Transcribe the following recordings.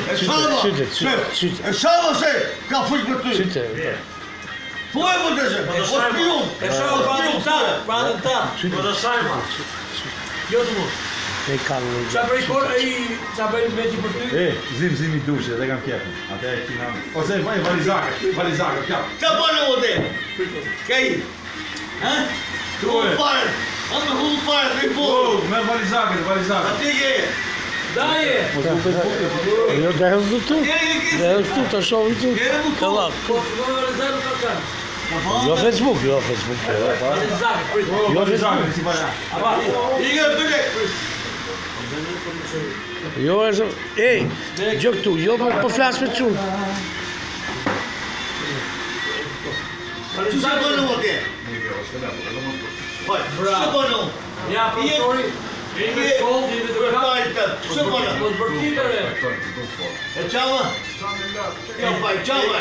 E shama se ka fuq për ty. Thuaj më të zhe, o spion. E shama pranën ta. Po të shajma. Jo të mund. E kanë në qa bëj veti për ty? Zim i dushe, dhe kam kjepën. Ate e kina... Ose, valizake, kjap. Qa përnë o dhe? Kaj? Hullu pare, anë hullu pare, të i bërë. Me valizake. Ati ke? Daje! Jo, dhe hëzë tu. Dhe hëzë tu, të shohë tu. Të lapë. Po, valizake ka kanë. Jo Facebook. Valizake, pritë. Jo valizake, si pare. Aba, Ike bële. Jo e zë... Ej, gjë këtu, jo po flasë me qunë. Që se bënë o dhe? Që bënë o? ja, profesori, jemi në shkollë, jemi të kërkajtë. Që bënë? Po të bërtitëre. E qama? Jo, pa e qama.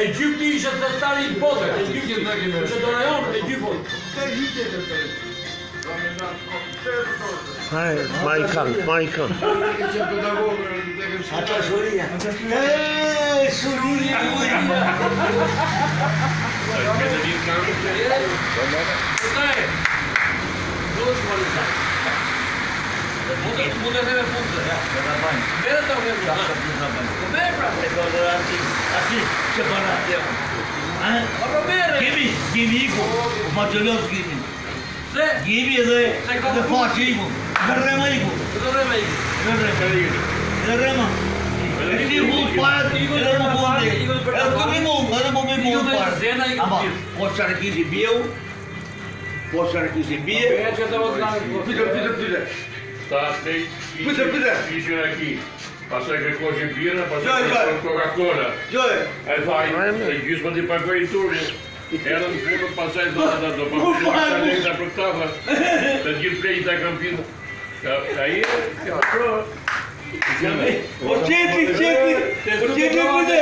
Egypti ishte të stari i botë, Egypti ishte do rajon, Egypti. Hajde, Marikan. Ata Shuria. Shuria. Mund të theve fundë, ja. Mere të vëmë. Me pra. Asi, që bëna atje. Apo mere. Gimi iku, ma gjëllos gimi. Se? Gimi edhe faqë iku. Dhe rema iku. Dhe rema. E ti mund parët, edhe më mund dhe. Edhe të mi mund parët. Ama, po qarëkisi bjeu. Pyte. Ta tej ishin aqui. Pastaj kërkoshin birra, pastaj kërkoshin Coca-Cola. Ai fai, se gjysma ti pagoi turnin. Era në punë, pastaj do paguaj da për këta. Të gjithë plejta kam pinë. Ka i O qeti mëne!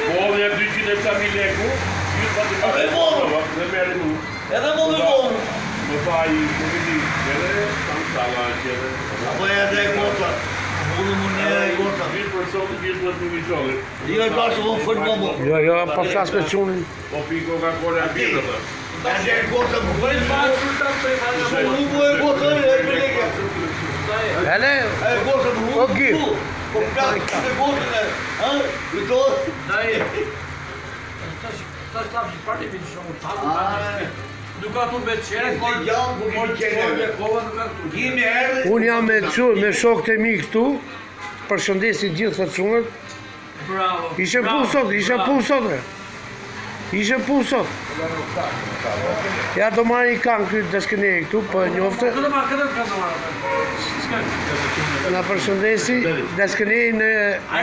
Po dhe 200.000 leku, gjysma ti pagoi. Dhe merri mu. Edhe më me vonë. Më fai, nuk e di, edhe kam sala qëre. Apo edhe e gota. Unë më njëre e gota. Gjithë për sotë, gjithë për të visolit. Dika ka që më fërë më më. Jo, po flasë me qunin. Po pi Coca-Cola e birra dhe. Edhe e gota më bëjë faqë. Nuk më e gota e përleke. Hele? E gota më O gjim. Po plakë e gota e. Këtojë? Daje. Ta shtafi parti për shumë të halë. Nuk ka tu me qenë, Unë jam me shokët e mi këtu, përshëndesi gjithë të cunët. Bravo. Ishe punë sot. Ja do marri kanë këtë deskëneri këtu, për njofte. Këtë marrë. Nga përshëndesi deskëneri në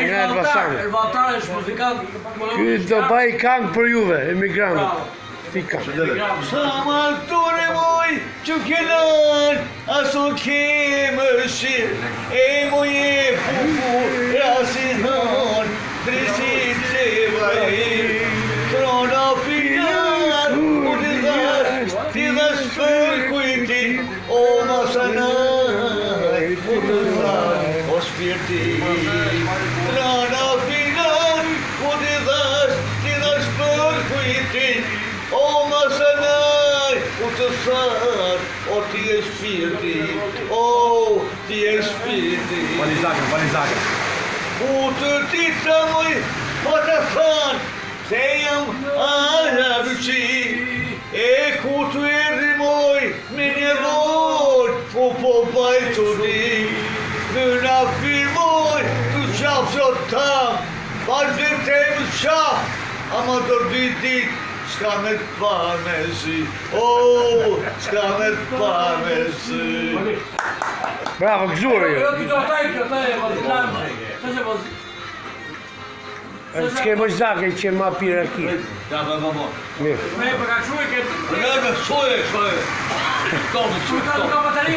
Elbasan. Elbasan është muzikant. Këtë do baj kanë për juve, emigranët. Sa maltore moj që këllën, aso kemë shirë, e moj e pupu, rasin hon, drisit që vajë, trona filan, u të dhash për kujti, o masanaj, u të dhash, o shpirti, trona filan, u të dhash për kujti, o masanaj, u të thar, o ti e shpirti, o ti e shpirti. Valizake. U të ti të moj, po të than, se jam arabëqi, e ku të erdi moj, me një vod, po bajtë të di, në nga firmoj, të qafë që tam, vazhdim të e më qafë, ama të dit, s'ka me të parë me si, s'ka me të parë me si. Bravo, gëzurë jo. S'ke mëzake që ma pira ki. Da, ba. Mirë. Me përka quje këtë... Në, shuje. Ka bateri.